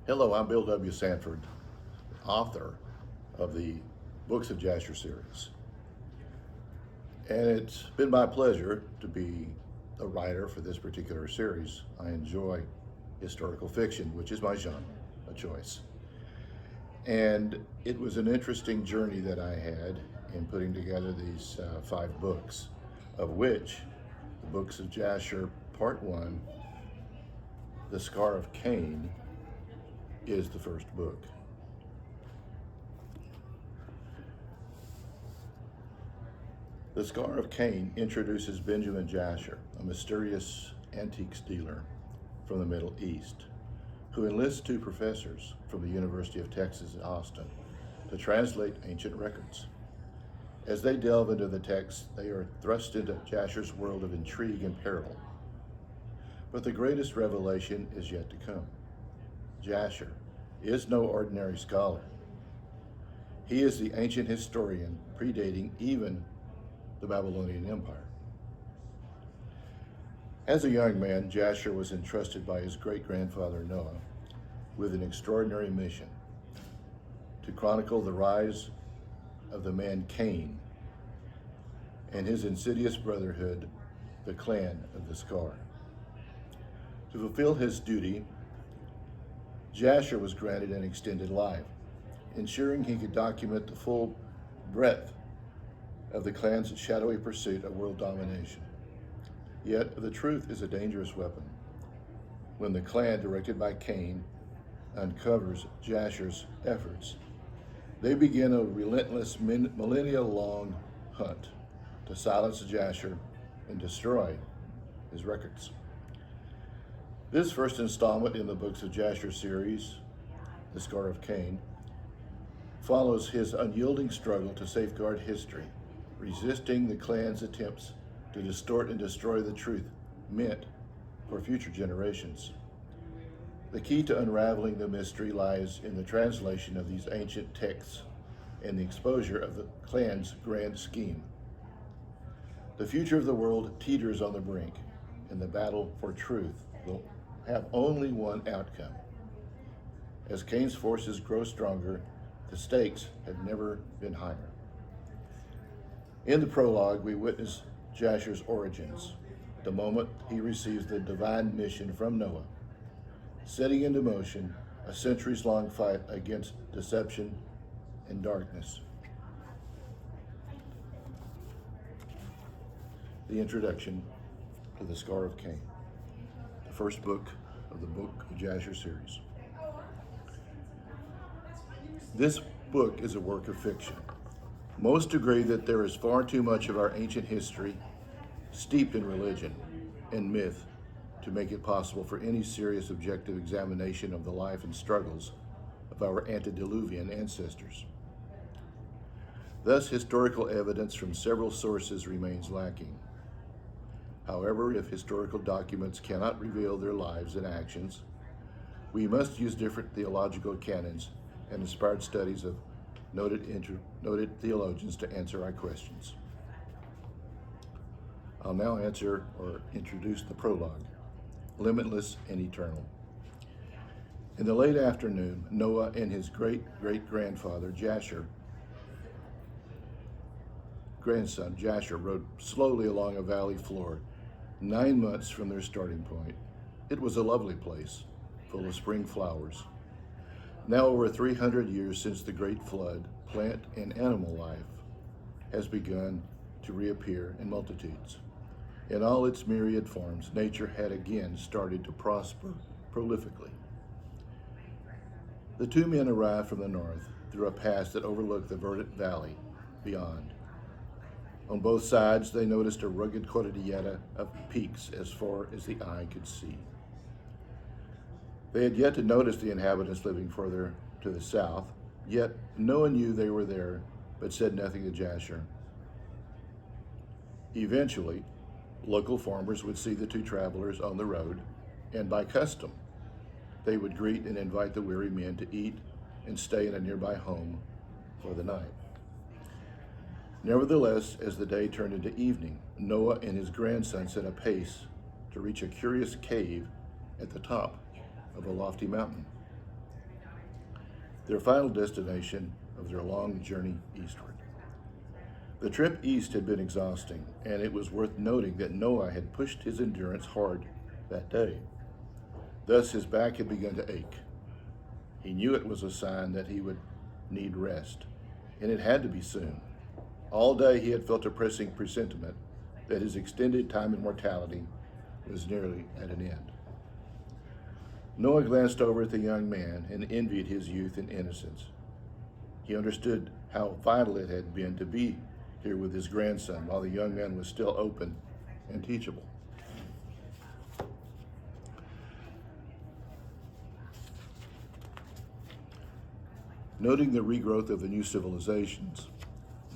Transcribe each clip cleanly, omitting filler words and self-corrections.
Hello, I'm Bill W. Sanford, author of the Books of Jasher series. And it's been my pleasure to be a writer for this particular series. I enjoy historical fiction, which is my genre of choice. And it was an interesting journey that I had in putting together these 5 books, of which the Books of Jasher Part 1, The Scar of Cain, is the first book. The Scar of Cain introduces Benjamin Jasher, a mysterious antiques dealer from the Middle East, who enlists 2 professors from the University of Texas at Austin to translate ancient records. As they delve into the text, they are thrust into Jasher's world of intrigue and peril. But the greatest revelation is yet to come. Jasher is no ordinary scholar. He is the ancient historian predating even the Babylonian Empire. As a young man, Jasher was entrusted by his great-grandfather Noah with an extraordinary mission to chronicle the rise of the man Cain and his insidious brotherhood, the clan of the Scar. To fulfill his duty, Jasher was granted an extended life, ensuring he could document the full breadth of the clan's shadowy pursuit of world domination. Yet the truth is a dangerous weapon. When the clan, directed by Cain, uncovers Jasher's efforts, they begin a relentless millennia-long hunt to silence Jasher and destroy his records. This first installment in the Books of Jasher series, The Scar of Cain, follows his unyielding struggle to safeguard history, resisting the clan's attempts to distort and destroy the truth meant for future generations. The key to unraveling the mystery lies in the translation of these ancient texts and the exposure of the clan's grand scheme. The future of the world teeters on the brink, and the battle for truth will have only one outcome. As Cain's forces grow stronger, the stakes have never been higher. In the prologue, we witness Jasher's origins, the moment he receives the divine mission from Noah, setting into motion a centuries-long fight against deception and darkness. The introduction to The Scar of Cain, the first book of the Book of Jasher series. This book is a work of fiction. Most agree that there is far too much of our ancient history steeped in religion and myth to make it possible for any serious objective examination of the life and struggles of our antediluvian ancestors. Thus, historical evidence from several sources remains lacking. However, if historical documents cannot reveal their lives and actions, we must use different theological canons and inspired studies of noted theologians to answer our questions. I'll now answer or introduce the prologue, Limitless and Eternal. In the late afternoon, Noah and his great-great-grandfather grandson Jasher rode slowly along a valley floor, 9 months from their starting point. It was a lovely place, full of spring flowers. Now over 300 years since the great flood, plant and animal life has begun to reappear in multitudes. In all its myriad forms, nature had again started to prosper prolifically. The 2 men arrived from the north through a pass that overlooked the verdant valley beyond. On both sides, they noticed a rugged cordillera of peaks as far as the eye could see. They had yet to notice the inhabitants living further to the south, yet no one knew they were there, but said nothing to Jasher. Eventually, local farmers would see the 2 travelers on the road, and by custom, they would greet and invite the weary men to eat and stay in a nearby home for the night. Nevertheless, as the day turned into evening, Noah and his grandson set a pace to reach a curious cave at the top of a lofty mountain. their final destination of their long journey eastward. The trip east had been exhausting, and it was worth noting that Noah had pushed his endurance hard that day. Thus, his back had begun to ache. He knew it was a sign that he would need rest, and it had to be soon. All day he had felt a pressing presentiment that his extended time in mortality was nearly at an end. Noah glanced over at the young man and envied his youth and innocence. He understood how vital it had been to be here with his grandson while the young man was still open and teachable. Noting the regrowth of the new civilizations,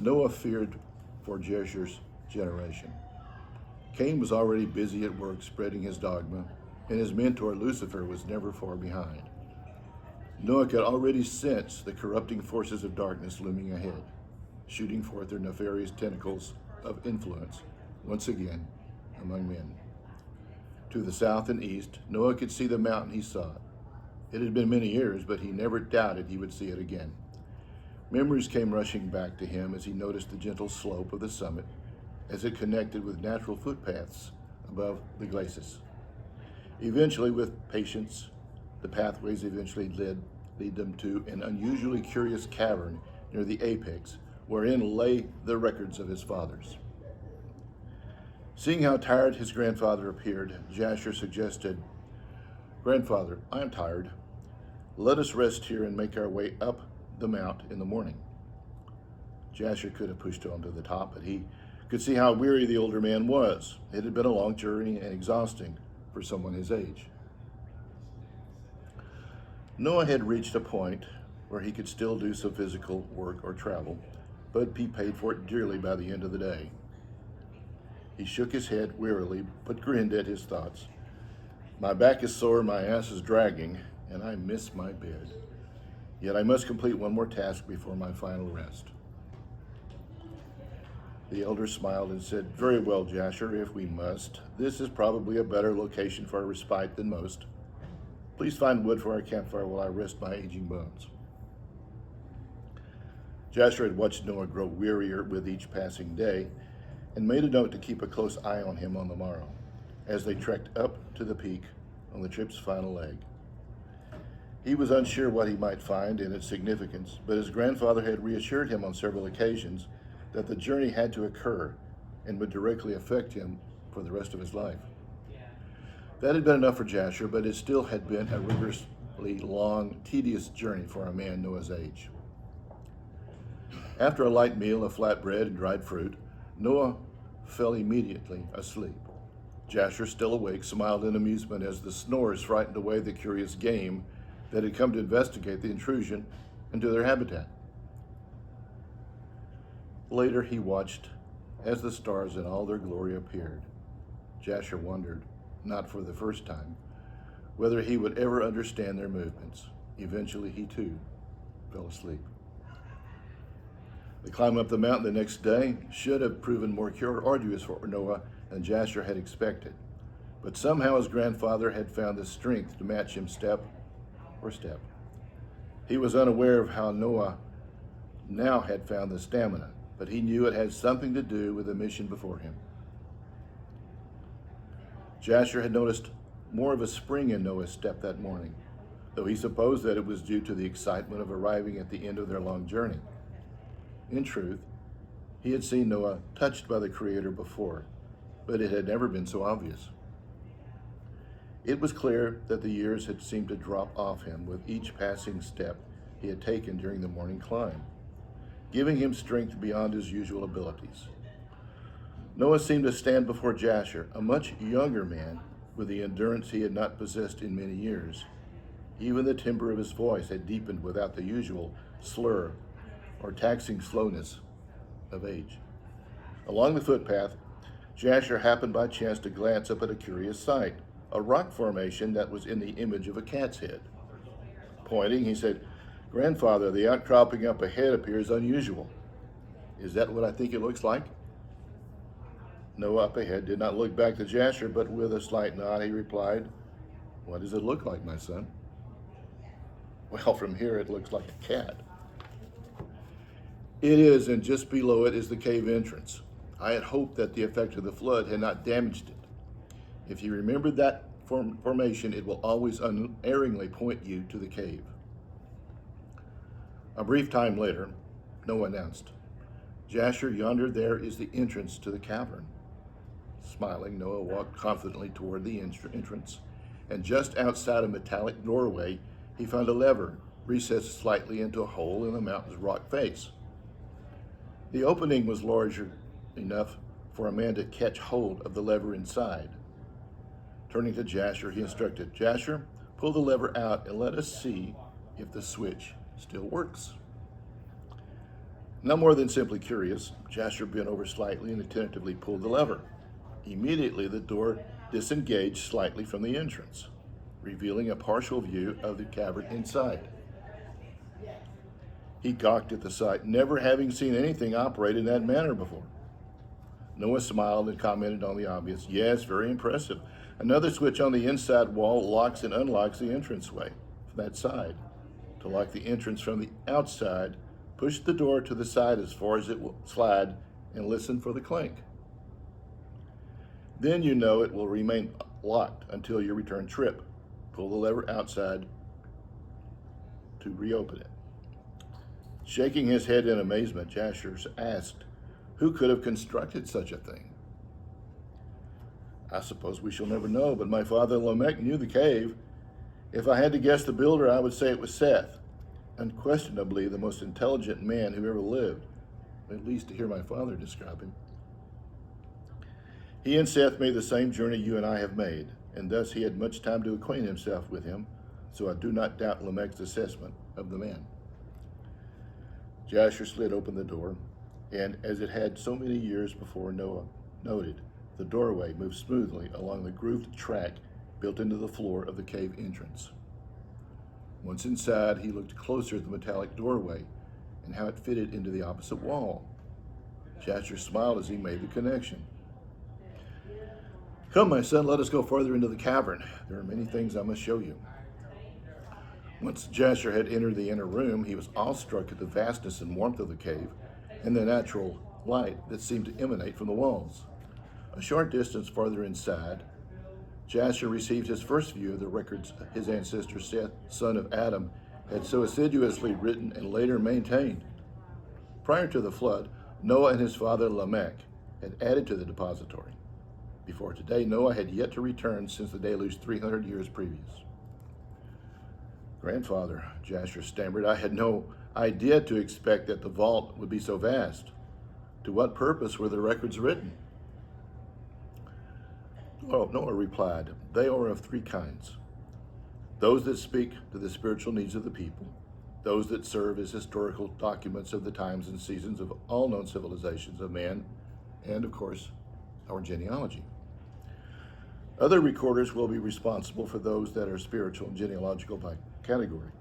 Noah feared for Jesher's generation. Cain was already busy at work spreading his dogma, and his mentor Lucifer was never far behind. Noah could already sense the corrupting forces of darkness looming ahead, shooting forth their nefarious tentacles of influence once again among men. To the south and east, Noah could see the mountain he sought. It had been many years, but he never doubted he would see it again. Memories came rushing back to him as he noticed the gentle slope of the summit as it connected with natural footpaths above the glacis. Eventually, with patience, the pathways eventually lead them to an unusually curious cavern near the apex, wherein lay the records of his fathers. Seeing how tired his grandfather appeared, Jasher suggested, "Grandfather, I am tired. Let us rest here and make our way up the mount in the morning." Jasher could have pushed on to the top, but he could see how weary the older man was. It had been a long journey and exhausting for someone his age. Noah had reached a point where he could still do some physical work or travel, but be paid for it dearly by the end of the day. He shook his head wearily, but grinned at his thoughts. "My back is sore, my ass is dragging, and I miss my bed. Yet I must complete one more task before my final rest." The elder smiled and said, "Very well, Jasher, if we must. This is probably a better location for a respite than most. Please find wood for our campfire while I rest my aging bones." Jasher had watched Noah grow wearier with each passing day and made a note to keep a close eye on him on the morrow as they trekked up to the peak on the trip's final leg. He was unsure what he might find and its significance, but his grandfather had reassured him on several occasions that the journey had to occur and would directly affect him for the rest of his life. That had been enough for Jasher, but it still had been a rigorously long, tedious journey for a man Noah's age. After a light meal of flatbread and dried fruit, Noah fell immediately asleep. Jasher, still awake, smiled in amusement as the snores frightened away the curious game that had come to investigate the intrusion into their habitat. Later he watched as the stars in all their glory appeared. Jasher wondered, not for the first time, whether he would ever understand their movements. Eventually he too fell asleep. The climb up the mountain the next day should have proven more arduous for Noah than Jasher had expected, but somehow his grandfather had found the strength to match him step for step. He was unaware of how Noah now had found the stamina, but he knew it had something to do with the mission before him. Jasher had noticed more of a spring in Noah's step that morning, though he supposed that it was due to the excitement of arriving at the end of their long journey. In truth, he had seen Noah touched by the Creator before, but it had never been so obvious. It was clear that the years had seemed to drop off him with each passing step he had taken during the morning climb, giving him strength beyond his usual abilities. Noah seemed to stand before Jasher, a much younger man with the endurance he had not possessed in many years. Even the timbre of his voice had deepened without the usual slur or taxing slowness of age. Along the footpath, Jasher happened by chance to glance up at a curious sight, a rock formation that was in the image of a cat's head. Pointing, he said, "Grandfather, the outcropping up ahead appears unusual. Is that what I think it looks like?" Noah up ahead did not look back to Jasher, but with a slight nod he replied, "What does it look like, my son?" Well, from here it looks like a cat. It is, and just below it is the cave entrance. I had hoped that the effect of the flood had not damaged it. If you remember that formation, it will always unerringly point you to the cave. A brief time later, Noah announced, "Jasher, yonder there is the entrance to the cavern." Smiling, Noah walked confidently toward the entrance, and just outside a metallic doorway, he found a lever recessed slightly into a hole in the mountain's rock face. The opening was large enough for a man to catch hold of the lever inside. Turning to Jasher, he instructed, "Jasher, pull the lever out and let us see if the switch still works." No more than simply curious, Jasher bent over slightly and attentively pulled the lever. Immediately, the door disengaged slightly from the entrance, revealing a partial view of the cavern inside. He gawked at the sight, never having seen anything operate in that manner before. Noah smiled and commented on the obvious. "Yes, very impressive. Another switch on the inside wall locks and unlocks the entranceway from that side. To lock the entrance from the outside, push the door to the side as far as it will slide and listen for the clink. Then you know it will remain locked until your return trip. Pull the lever outside to reopen it." Shaking his head in amazement, Jasher asked, "Who could have constructed such a thing?" "I suppose we shall never know, but my father Lamech knew the cave. If I had to guess the builder, I would say it was Seth, unquestionably the most intelligent man who ever lived, at least to hear my father describe him. He and Seth made the same journey you and I have made, and thus he had much time to acquaint himself with him, so I do not doubt Lamech's assessment of the man." Jasher slid open the door, and as it had so many years before Noah noted, the doorway moved smoothly along the grooved track built into the floor of the cave entrance. Once inside, he looked closer at the metallic doorway and how it fitted into the opposite wall. Jasher smiled as he made the connection. "Come, my son, let us go further into the cavern. There are many things I must show you." Once Jasher had entered the inner room, he was awestruck at the vastness and warmth of the cave and the natural light that seemed to emanate from the walls. A short distance farther inside, Jasher received his first view of the records his ancestor Seth, son of Adam, had so assiduously written and later maintained. Prior to the flood, Noah and his father Lamech had added to the depository. Before today, Noah had yet to return since the deluge 300 years previous. "Grandfather," Jasher stammered, "I had no idea to expect that the vault would be so vast. To what purpose were the records written?" Oh, Noah replied, "They are of three kinds. Those that speak to the spiritual needs of the people, those that serve as historical documents of the times and seasons of all known civilizations of man, and, of course, our genealogy. Other recorders will be responsible for those that are spiritual and genealogical by category.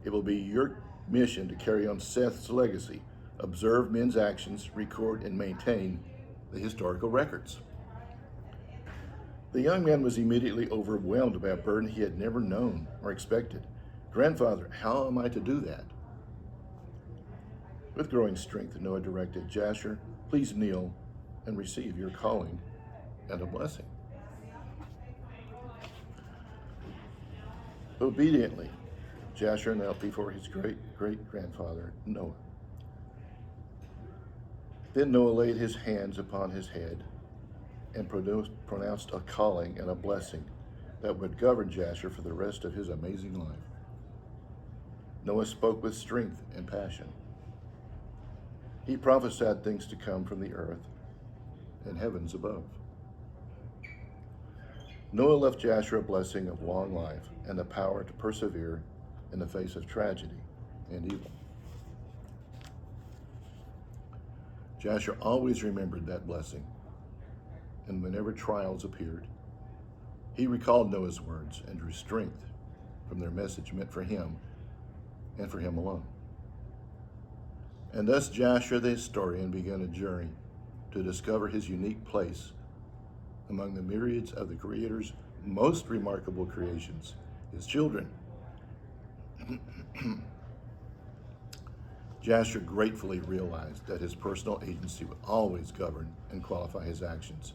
It will be your mission to carry on Seth's legacy, observe men's actions, record and maintain the historical records." The young man was immediately overwhelmed by a burden he had never known or expected. "Grandfather, how am I to do that?" With growing strength, Noah directed, "Jasher, please kneel and receive your calling and a blessing." Obediently, Jasher knelt before his great-great-grandfather, Noah. Then Noah laid his hands upon his head and pronounced a calling and a blessing that would govern Jasher for the rest of his amazing life. Noah spoke with strength and passion. He prophesied things to come from the earth and heavens above. Noah left Jasher a blessing of long life and the power to persevere in the face of tragedy and evil. Jasher always remembered that blessing, and whenever trials appeared, he recalled Noah's words and drew strength from their message meant for him and for him alone. And thus Jasher the historian began a journey to discover his unique place among the myriads of the Creator's most remarkable creations, his children. Jasher gratefully realized that his personal agency would always govern and qualify his actions,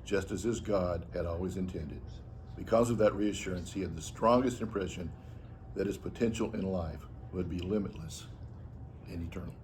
just as his God had always intended. Because of that reassurance, he had the strongest impression that his potential in life would be limitless and eternal.